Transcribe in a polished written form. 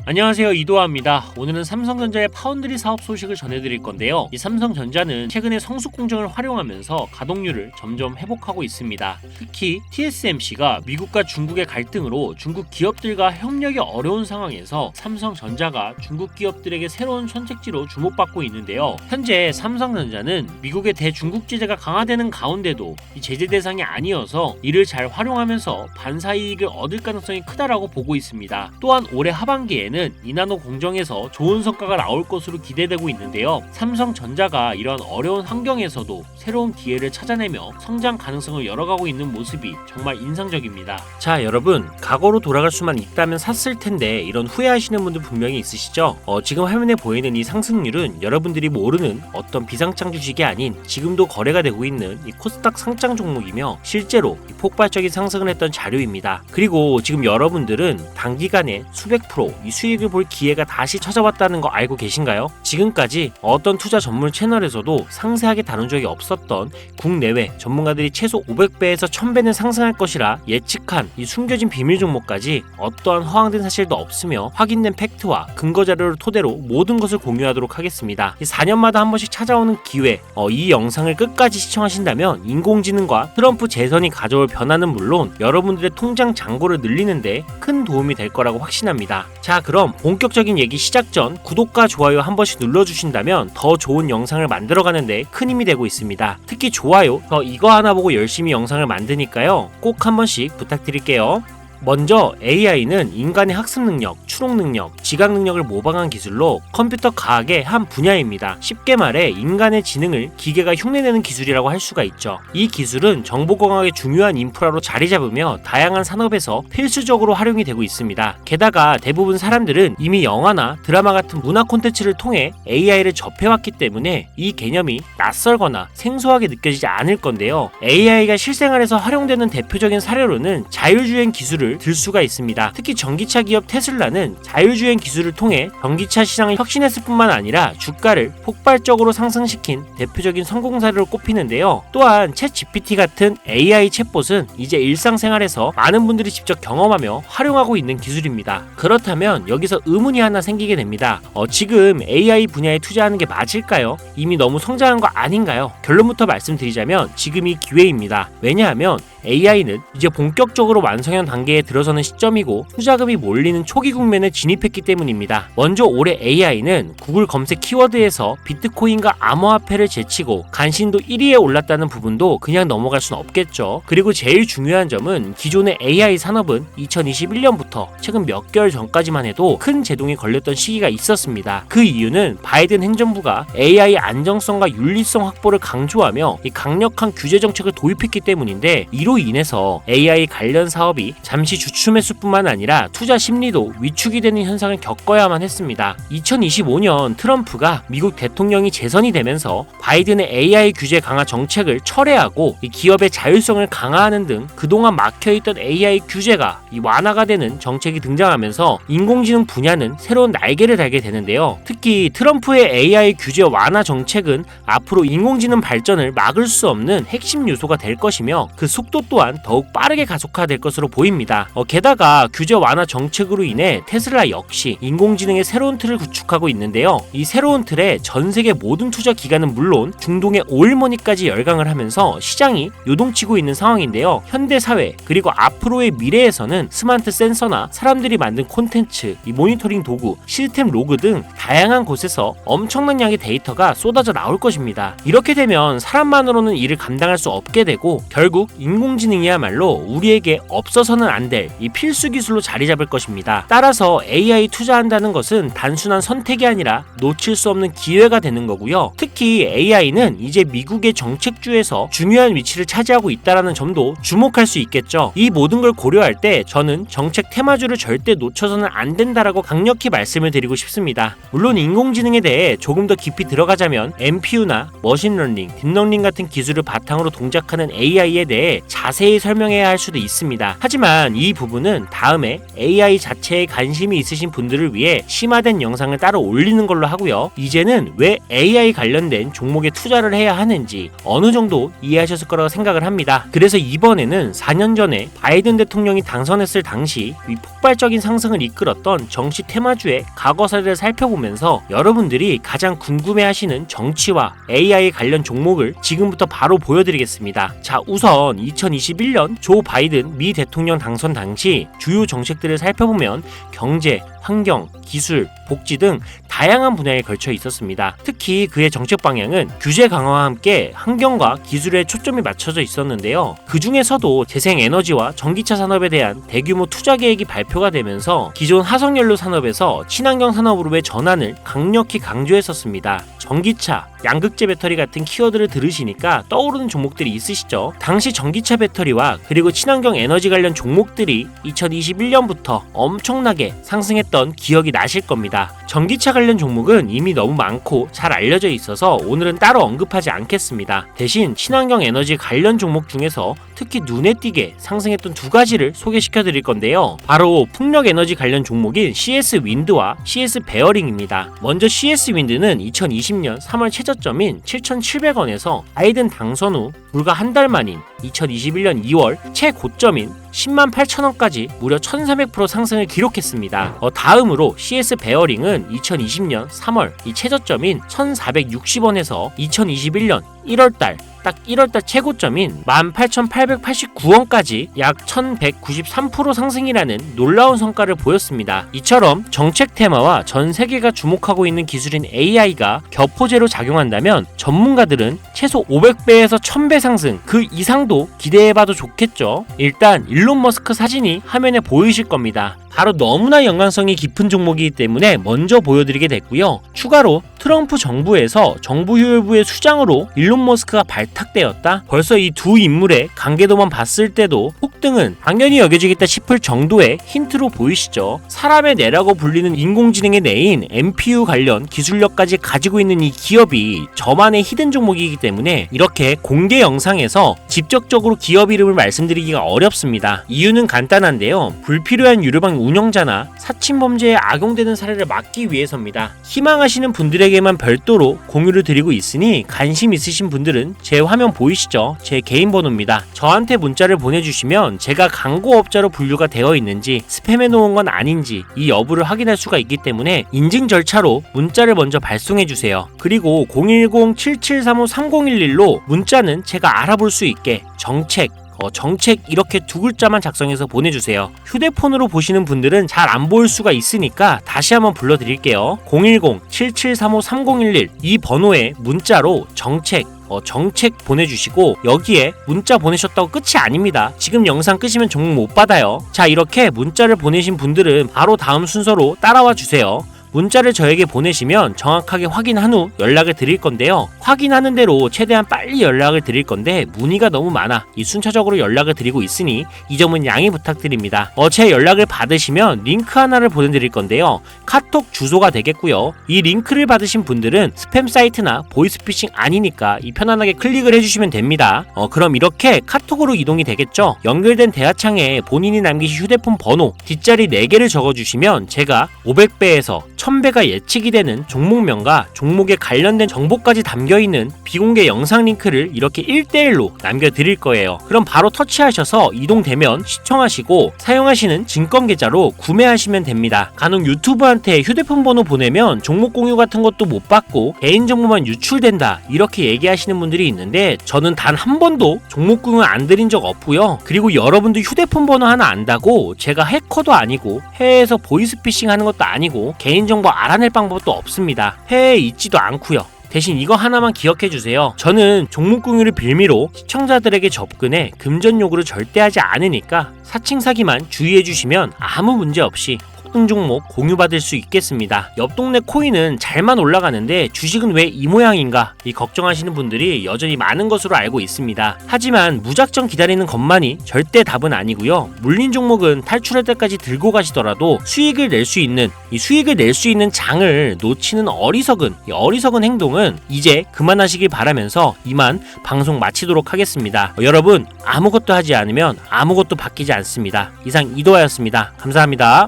안녕하세요, 이도하입니다. 오늘은 삼성전자의 파운드리 사업 소식을 전해드릴 건데요. 이 삼성전자는 최근에 성숙 공정을 활용하면서 가동률을 점점 회복하고 있습니다. 특히 TSMC가 미국과 중국의 갈등으로 중국 기업들과 협력이 어려운 상황에서 삼성전자가 중국 기업들에게 새로운 선택지로 주목받고 있는데요. 현재 삼성전자는 미국의 대중국 제재가 강화되는 가운데도 이 제재 대상이 아니어서 이를 잘 활용하면서 반사 이익을 얻을 가능성이 크다라고 보고 있습니다. 또한 올해 하반기에는 이나노 공정에서 좋은 성과가 나올 것으로 기대되고 있는데요. 삼성전자가 이런 어려운 환경에서도 새로운 기회를 찾아내며 성장 가능성을 열어가고 있는 모습이 정말 인상적입니다. 자, 여러분, 과거로 돌아갈 수만 있다면 샀을 텐데 이런 후회하시는 분들 분명히 있으시죠? 지금 화면에 보이는 이 상승률은 여러분들이 모르는 어떤 비상장 주식이 아닌 지금도 거래가 되고 있는 이 코스닥 상장 종목이며 실제로 이 폭발적인 상승을 했던 자료입니다. 그리고 지금 여러분들은 단기간에 수백 프로 이 수익을 볼 기회가 다시 찾아왔다는 거 알고 계신가요? 지금까지 어떤 투자 전문 채널에서도 상세하게 다룬 적이 없었던 국내외 전문가들이 최소 500배에서 1000배는 상승할 것이라 예측한 이 숨겨진 비밀 종목까지 어떠한 허황된 사실도 없으며 확인된 팩트와 근거 자료를 토대로 모든 것을 공유하도록 하겠습니다. 4년마다 한 번씩 찾아오는 기회, 이 영상을 끝까지 시청하신다면 인공지능과 트럼프 재선이 가져올 변화는 물론 여러분들의 통장 잔고를 늘리는데 큰 도움이 될 거라고 확신합니다. 자, 그럼 본격적인 얘기 시작 전 구독과 좋아요 한 번씩 눌러주신다면 더 좋은 영상을 만들어가는데 큰 힘이 되고 있습니다. 특히 좋아요, 이거 하나 보고 열심히 영상을 만드니까요. 꼭 한 번씩 부탁드릴게요. 먼저 AI는 인간의 학습 능력, 추론 능력, 지각 능력을 모방한 기술로 컴퓨터 과학의 한 분야입니다. 쉽게 말해 인간의 지능을 기계가 흉내내는 기술이라고 할 수가 있죠. 이 기술은 정보공학의 중요한 인프라로 자리 잡으며 다양한 산업에서 필수적으로 활용이 되고 있습니다. 게다가 대부분 사람들은 이미 영화나 드라마 같은 문화 콘텐츠를 통해 AI를 접해왔기 때문에 이 개념이 낯설거나 생소하게 느껴지지 않을 건데요. AI가 실생활에서 활용되는 대표적인 사례로는 자율주행 기술을 들 수가 있습니다. 특히 전기차 기업 테슬라는 자율주행 기술을 통해 전기차 시장을 혁신했을 뿐만 아니라 주가를 폭발적으로 상승시킨 대표적인 성공 사례로 꼽히는데요. 또한 챗GPT 같은 AI 챗봇은 이제 일상생활에서 많은 분들이 직접 경험하며 활용하고 있는 기술입니다. 그렇다면 여기서 의문이 하나 생기게 됩니다. 지금 AI 분야에 투자하는 게 맞을까요? 이미 너무 성장한 거 아닌가요? 결론부터 말씀드리자면 지금이 기회입니다. 왜냐하면 AI는 이제 본격적으로 완성형 단계에 들어서는 시점이고 투자금이 몰리는 초기 국면에 진입했기 때문입니다. 먼저 올해 AI는 구글 검색 키워드에서 비트코인과 암호화폐를 제치고 간신도 1위에 올랐다는 부분도 그냥 넘어갈 순 없겠죠. 그리고 제일 중요한 점은 기존의 AI 산업은 2021년부터 최근 몇 개월 전까지만 해도 큰 제동이 걸렸던 시기가 있었습니다. 그 이유는 바이든 행정부가 AI 안정성과 윤리성 확보를 강조하며 이 강력한 규제 정책을 도입했기 때문인데 이로 인해서 AI 관련 사업이 잠시 주춤했을 뿐만 아니라 투자 심리도 위축이 되는 현상을 겪어야만 했습니다. 2025년 트럼프가 미국 대통령이 재선이 되면서 바이든의 AI 규제 강화 정책을 철회하고 이 기업의 자율성을 강화하는 등 그동안 막혀있던 AI 규제가 완화가 되는 정책이 등장하면서 인공지능 분야는 새로운 날개를 달게 되는데요. 특히 트럼프의 AI 규제 완화 정책은 앞으로 인공지능 발전을 막을 수 없는 핵심 요소가 될 것이며 그 속도 또한 더욱 빠르게 가속화될 것으로 보입니다. 게다가 규제 완화 정책으로 인해 테슬라 역시 인공지능의 새로운 틀을 구축하고 있는데요. 이 새로운 틀에 전 세계 모든 투자 기관은 물론 중동의 오일머니까지 열강을 하면서 시장이 요동치고 있는 상황인데요. 현대 사회 그리고 앞으로의 미래에서는 스마트 센서나 사람들이 만든 콘텐츠, 이 모니터링 도구, 시스템 로그 등 다양한 곳에서 엄청난 양의 데이터가 쏟아져 나올 것입니다. 이렇게 되면 사람만으로는 이를 감당할 수 없게 되고 결국 인공지능이야말로 우리에게 없어서는 안 될 이 필수 기술로 자리 잡을 것입니다. 따라서 AI 투자한다는 것은 단순한 선택이 아니라 놓칠 수 없는 기회가 되는 거고요. 특히 AI는 이제 미국의 정책주에서 중요한 위치를 차지하고 있다는 점도 주목할 수 있겠죠. 이 모든 걸 고려할 때 저는 정책 테마주를 절대 놓쳐서는 안 된다라고 강력히 말씀을 드리고 싶습니다. 물론 인공지능에 대해 조금 더 깊이 들어가자면 NPU나 머신러닝, 딥러닝 같은 기술을 바탕으로 동작하는 AI에 대해 자세히 설명해야 할 수도 있습니다. 하지만 이 부분은 다음에 AI 자체에 관심이 있으신 분들을 위해 심화된 영상을 따로 올리는 걸로 하고요. 이제는 왜 AI 관련된 종목에 투자를 해야 하는지 어느 정도 이해하셨을 거라고 생각을 합니다. 그래서 이번에는 4년 전에 바이든 대통령이 당선했을 당시 이 폭발적인 상승을 이끌었던 정치 테마주의 과거 사례를 살펴보면서 여러분들이 가장 궁금해하시는 정치와 AI 관련 종목을 지금부터 바로 보여드리겠습니다. 자, 우선 2021년 조 바이든 미 대통령 당선 당시 주요 정책들을 살펴보면 경제, 환경, 기술, 복지 등 다양한 분야에 걸쳐 있었습니다. 특히 그의 정책 방향은 규제 강화와 함께 환경과 기술에 초점이 맞춰져 있었는데요. 그 중에서도 재생에너지와 전기차 산업에 대한 대규모 투자 계획이 발표가 되면서 기존 화석연료 산업에서 친환경 산업으로의 전환을 강력히 강조했었습니다. 전기차, 양극재 배터리 같은 키워드를 들으시니까 떠오르는 종목들이 있으시죠? 당시 전기차 배터리와 그리고 친환경 에너지 관련 종목들이 2021년부터 엄청나게 상승했던 기억이 나실 겁니다. 전기차 관련 종목은 이미 너무 많고 잘 알려져 있어서 오늘은 따로 언급하지 않겠습니다. 대신 친환경 에너지 관련 종목 중에서 특히 눈에 띄게 상승했던 두 가지를 소개시켜 드릴 건데요. 바로 풍력 에너지 관련 종목인 CS 윈드와 CS 베어링입니다. 먼저 CS 윈드는 2020년 3월 최저점인 7,700원에서 바이든 당선 후 불과 한 달 만인 2021년 2월 최고점인 10만 8천원까지 무려 1300% 상승을 기록했습니다. 다음으로 CS 베어링은 2020년 3월 이 최저점인 1460원에서 2021년 1월달 딱 1월달 최고점인 18,889원까지 약 1193% 상승이라는 놀라운 성과를 보였습니다. 이처럼 정책 테마와 전 세계가 주목하고 있는 기술인 AI가 격포제로 작용한다면 전문가들은 최소 500배에서 1000배 상승 그 이상도 기대해봐도 좋겠죠. 일단 일론 머스크 사진이 화면에 보이실 겁니다. 바로 너무나 연관성이 깊은 종목이기 때문에 먼저 보여드리게 됐고요. 추가로 트럼프 정부에서 정부효율부의 수장으로 일론 머스크가 발탁되었다? 벌써 이 두 인물의 관계도만 봤을 때도 폭등은 당연히 여겨지겠다 싶을 정도의 힌트로 보이시죠? 사람의 뇌라고 불리는 인공지능의 뇌인 NPU 관련 기술력까지 가지고 있는 이 기업이 저만의 히든 종목이기 때문에 이렇게 공개 영상에서 직접적으로 기업 이름을 말씀드리기가 어렵습니다. 이유는 간단한데요. 불필요한 유료방 운영자나 사칭범죄에 악용되는 사례를 막기 위해서입니다. 희망하시는 분들에게만 별도로 공유를 드리고 있으니 관심 있으신 분들은 제 화면 보이시죠? 제 개인 번호입니다. 저한테 문자를 보내주시면 제가 광고업자로 분류가 되어 있는지 스팸해 놓은 건 아닌지 이 여부를 확인할 수가 있기 때문에 인증 절차로 문자를 먼저 발송해주세요. 그리고 010-7735-3011로 문자는 제가 알아볼 수 있게 정책 이렇게 두 글자만 작성해서 보내주세요. 휴대폰으로 보시는 분들은 잘 안 보일 수가 있으니까 다시 한번 불러드릴게요. 010-7735-3011 이 번호에 문자로 정책 보내주시고 여기에 문자 보내셨다고 끝이 아닙니다. 지금 영상 끄시면 종목 못 받아요. 자, 이렇게 문자를 보내신 분들은 바로 다음 순서로 따라와 주세요. 문자를 저에게 보내시면 정확하게 확인한 후 연락을 드릴 건데요. 확인하는 대로 최대한 빨리 연락을 드릴 건데 문의가 너무 많아 이 순차적으로 연락을 드리고 있으니 이 점은 양해 부탁드립니다. 제 연락을 받으시면 링크 하나를 보내드릴 건데요. 카톡 주소가 되겠고요. 이 링크를 받으신 분들은 스팸 사이트나 보이스피싱 아니니까 편안하게 클릭을 해주시면 됩니다. 그럼 이렇게 카톡으로 이동이 되겠죠. 연결된 대화창에 본인이 남기신 휴대폰 번호 뒷자리 4개를 적어주시면 제가 500배에서 1000배가 예측이 되는 종목명과 종목에 관련된 정보까지 담겨있는 비공개 영상 링크를 이렇게 1대1로 남겨드릴 거예요. 그럼 바로 터치하셔서 이동되면 시청하시고 사용하시는 증권계좌로 구매하시면 됩니다. 간혹 유튜브한테 휴대폰 번호 보내면 종목 공유 같은 것도 못 받고 개인정보만 유출된다 이렇게 얘기하시는 분들이 있는데 저는 단 한 번도 종목 공유 안 드린 적 없고요. 그리고 여러분도 휴대폰 번호 하나 안다고 제가 해커도 아니고 해외에서 보이스피싱 하는 것도 아니고 개인정보 알아낼 방법도 없습니다. 해외에 있지도 않고요. 대신 이거 하나만 기억해주세요. 저는 종목 공유를 빌미로 시청자들에게 접근해 금전 요구를 절대 하지 않으니까 사칭 사기만 주의해주시면 아무 문제 없이 급등 종목 공유받을 수 있겠습니다. 옆 동네 코인은 잘만 올라가는데 주식은 왜 이 모양인가 이 걱정하시는 분들이 여전히 많은 것으로 알고 있습니다. 하지만 무작정 기다리는 것만이 절대 답은 아니고요. 물린 종목은 탈출할 때까지 들고 가시더라도 수익을 낼 수 있는 장을 놓치는 어리석은 행동은 이제 그만하시길 바라면서 이만 방송 마치도록 하겠습니다. 여러분 아무것도 하지 않으면 아무것도 바뀌지 않습니다. 이상 이도하였습니다. 감사합니다.